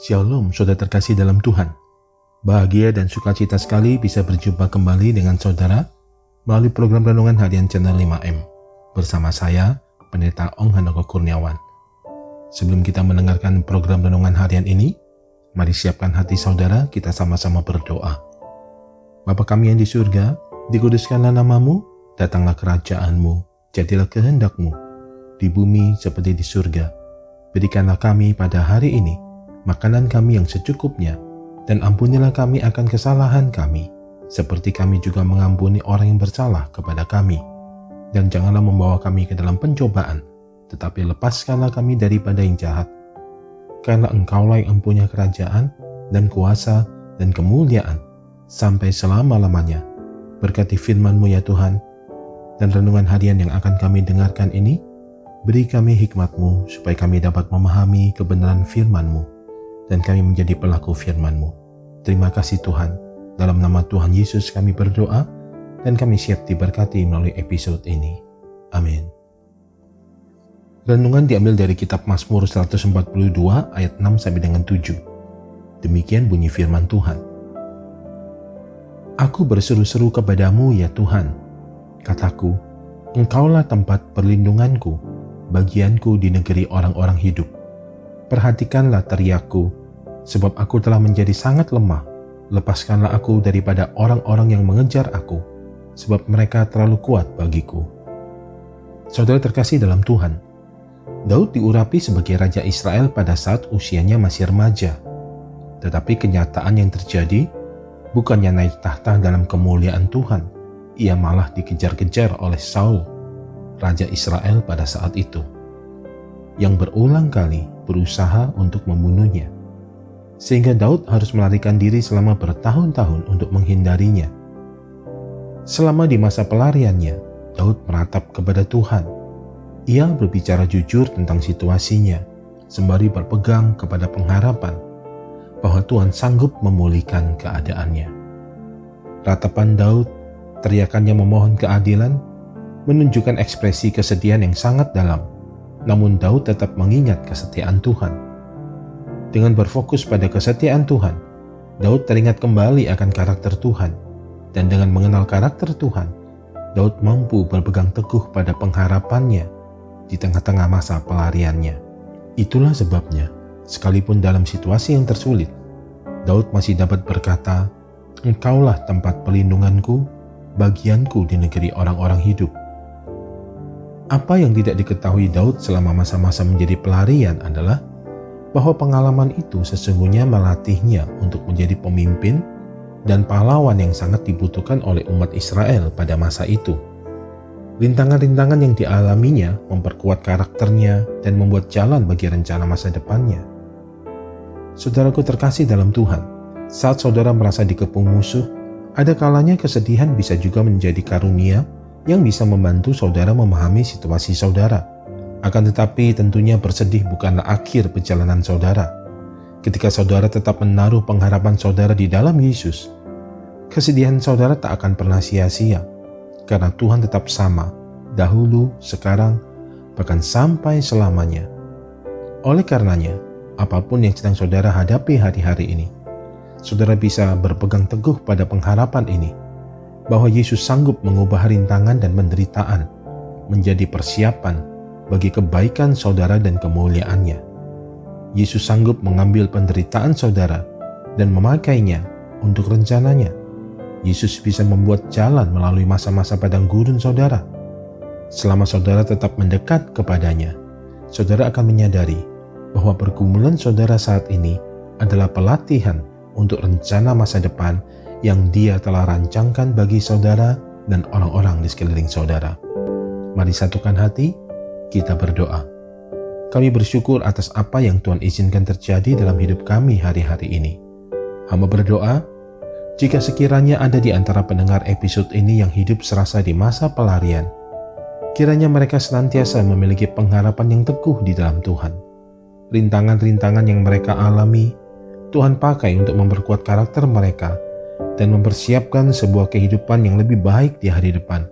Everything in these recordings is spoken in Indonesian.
Shalom, saudara terkasih dalam Tuhan. Bahagia dan sukacita sekali bisa berjumpa kembali dengan saudara melalui program Renungan Harian Channel 5M. Bersama saya, Pendeta Ong Handoko Kurniawan. Sebelum kita mendengarkan program Renungan Harian ini, mari siapkan hati saudara, kita sama-sama berdoa. Bapa kami yang di surga, dikuduskanlah namamu, datanglah kerajaan-Mu, jadilah kehendak-Mu, di bumi seperti di surga. Berikanlah kami pada hari ini makanan kami yang secukupnya, dan ampunilah kami akan kesalahan kami, seperti kami juga mengampuni orang yang bersalah kepada kami. Dan janganlah membawa kami ke dalam pencobaan, tetapi lepaskanlah kami daripada yang jahat. Karena Engkaulah yang mempunyai kerajaan, dan kuasa, dan kemuliaan, sampai selama-lamanya. Berkati firman-Mu ya Tuhan, dan renungan harian yang akan kami dengarkan ini, beri kami hikmat-Mu, supaya kami dapat memahami kebenaran firman-Mu, dan kami menjadi pelaku firman-Mu. Terima kasih Tuhan, dalam nama Tuhan Yesus kami berdoa, dan kami siap diberkati melalui episode ini. Amin. Renungan diambil dari kitab Mazmur 142 ayat 6 sampai dengan 7. Demikian bunyi firman Tuhan. Aku berseru-seru kepadamu ya Tuhan, kataku, Engkaulah tempat perlindunganku, bagianku di negeri orang-orang hidup. Perhatikanlah teriakku, sebab aku telah menjadi sangat lemah. Lepaskanlah aku daripada orang-orang yang mengejar aku, sebab mereka terlalu kuat bagiku. Saudara terkasih dalam Tuhan, Daud diurapi sebagai Raja Israel pada saat usianya masih remaja. Tetapi kenyataan yang terjadi, bukannya naik tahta dalam kemuliaan Tuhan, ia malah dikejar-kejar oleh Saul, Raja Israel pada saat itu, yang berulang kali berusaha untuk membunuhnya, sehingga Daud harus melarikan diri selama bertahun-tahun untuk menghindarinya. Selama di masa pelariannya, Daud meratap kepada Tuhan. Ia berbicara jujur tentang situasinya, sembari berpegang kepada pengharapan bahwa Tuhan sanggup memulihkan keadaannya. Ratapan Daud, teriakannya memohon keadilan, menunjukkan ekspresi kesedihan yang sangat dalam. Namun Daud tetap mengingat kesetiaan Tuhan. Dengan berfokus pada kesetiaan Tuhan, Daud teringat kembali akan karakter Tuhan. Dan dengan mengenal karakter Tuhan, Daud mampu berpegang teguh pada pengharapannya di tengah-tengah masa pelariannya. Itulah sebabnya, sekalipun dalam situasi yang tersulit, Daud masih dapat berkata, Engkaulah tempat perlindunganku, bagianku di negeri orang-orang hidup. Apa yang tidak diketahui Daud selama masa-masa menjadi pelarian adalah bahwa pengalaman itu sesungguhnya melatihnya untuk menjadi pemimpin dan pahlawan yang sangat dibutuhkan oleh umat Israel pada masa itu. Rintangan-rintangan yang dialaminya memperkuat karakternya dan membuat jalan bagi rencana masa depannya. Saudaraku terkasih dalam Tuhan, saat saudara merasa dikepung musuh, ada kalanya kesedihan bisa juga menjadi karunia yang bisa membantu saudara memahami situasi saudara. Akan tetapi tentunya bersedih bukanlah akhir perjalanan saudara. Ketika saudara tetap menaruh pengharapan saudara di dalam Yesus, kesedihan saudara tak akan pernah sia-sia, karena Tuhan tetap sama, dahulu, sekarang, bahkan sampai selamanya. Oleh karenanya, apapun yang sedang saudara hadapi hari-hari ini, saudara bisa berpegang teguh pada pengharapan ini, bahwa Yesus sanggup mengubah rintangan dan penderitaan menjadi persiapan bagi kebaikan saudara dan kemuliaannya. Yesus sanggup mengambil penderitaan saudara dan memakainya untuk rencananya. Yesus bisa membuat jalan melalui masa-masa padang gurun saudara. Selama saudara tetap mendekat kepadanya, saudara akan menyadari bahwa pergumulan saudara saat ini adalah pelatihan untuk rencana masa depan yang Dia telah rancangkan bagi saudara dan orang-orang di sekeliling saudara. Mari satukan hati, kita berdoa. Kami bersyukur atas apa yang Tuhan izinkan terjadi dalam hidup kami hari-hari ini. Hamba berdoa, jika sekiranya ada di antara pendengar episode ini yang hidup serasa di masa pelarian, kiranya mereka senantiasa memiliki pengharapan yang teguh di dalam Tuhan. Rintangan-rintangan yang mereka alami, Tuhan pakai untuk memperkuat karakter mereka dan mempersiapkan sebuah kehidupan yang lebih baik di hari depan.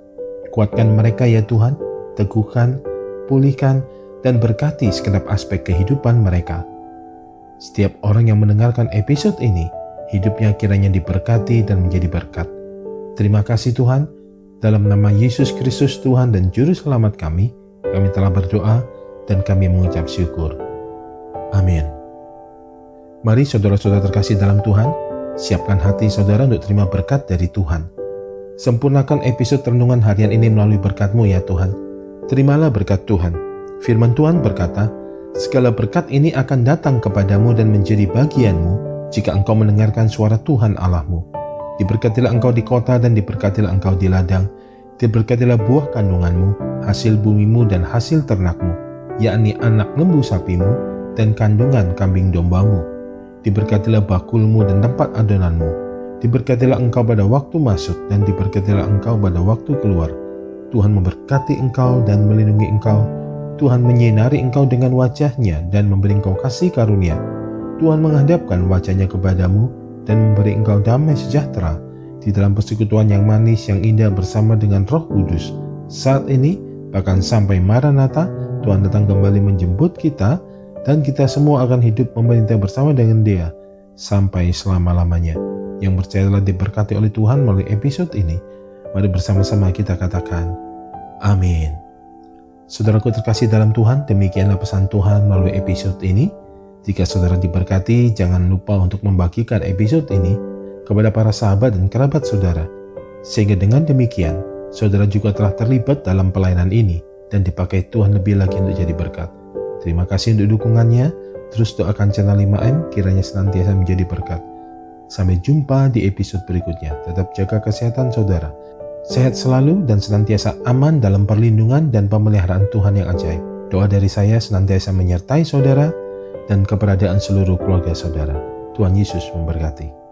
Kuatkan mereka ya Tuhan, teguhkan, pulihkan, dan berkati segenap aspek kehidupan mereka. Setiap orang yang mendengarkan episode ini, hidupnya kiranya diberkati dan menjadi berkat. Terima kasih Tuhan, dalam nama Yesus Kristus Tuhan dan Juru Selamat kami telah berdoa dan kami mengucap syukur. Amin. Mari saudara-saudara terkasih dalam Tuhan, siapkan hati saudara untuk terima berkat dari Tuhan. Sempurnakan episode renungan harian ini melalui berkat-Mu ya Tuhan. Terimalah berkat Tuhan. Firman Tuhan berkata, segala berkat ini akan datang kepadamu dan menjadi bagianmu jika engkau mendengarkan suara Tuhan Allahmu. Diberkatilah engkau di kota dan diberkatilah engkau di ladang. Diberkatilah buah kandunganmu, hasil bumimu dan hasil ternakmu, yakni anak lembu sapimu dan kandungan kambing dombamu. Diberkatilah bakulmu dan tempat adonanmu. Diberkatilah engkau pada waktu masuk dan diberkatilah engkau pada waktu keluar. Tuhan memberkati engkau dan melindungi engkau. Tuhan menyinari engkau dengan wajah-Nya dan memberi engkau kasih karunia. Tuhan menghadapkan wajah-Nya kepadamu dan memberi engkau damai sejahtera di dalam persekutuan yang manis yang indah bersama dengan Roh Kudus. Saat ini, bahkan sampai Maranatha, Tuhan datang kembali menjemput kita dan kita semua akan hidup memerintah bersama dengan Dia sampai selama-lamanya. Yang percaya telah diberkati oleh Tuhan melalui episode ini, mari bersama-sama kita katakan, Amin. Saudaraku terkasih dalam Tuhan, demikianlah pesan Tuhan melalui episode ini. Jika saudara diberkati, jangan lupa untuk membagikan episode ini kepada para sahabat dan kerabat saudara, sehingga dengan demikian, saudara juga telah terlibat dalam pelayanan ini dan dipakai Tuhan lebih lagi untuk jadi berkat. Terima kasih untuk dukungannya. Terus doakan channel 5M kiranya senantiasa menjadi berkat. Sampai jumpa di episode berikutnya. Tetap jaga kesehatan saudara. Sehat selalu dan senantiasa aman dalam perlindungan dan pemeliharaan Tuhan yang ajaib. Doa dari saya senantiasa menyertai saudara dan keberadaan seluruh keluarga saudara. Tuhan Yesus memberkati.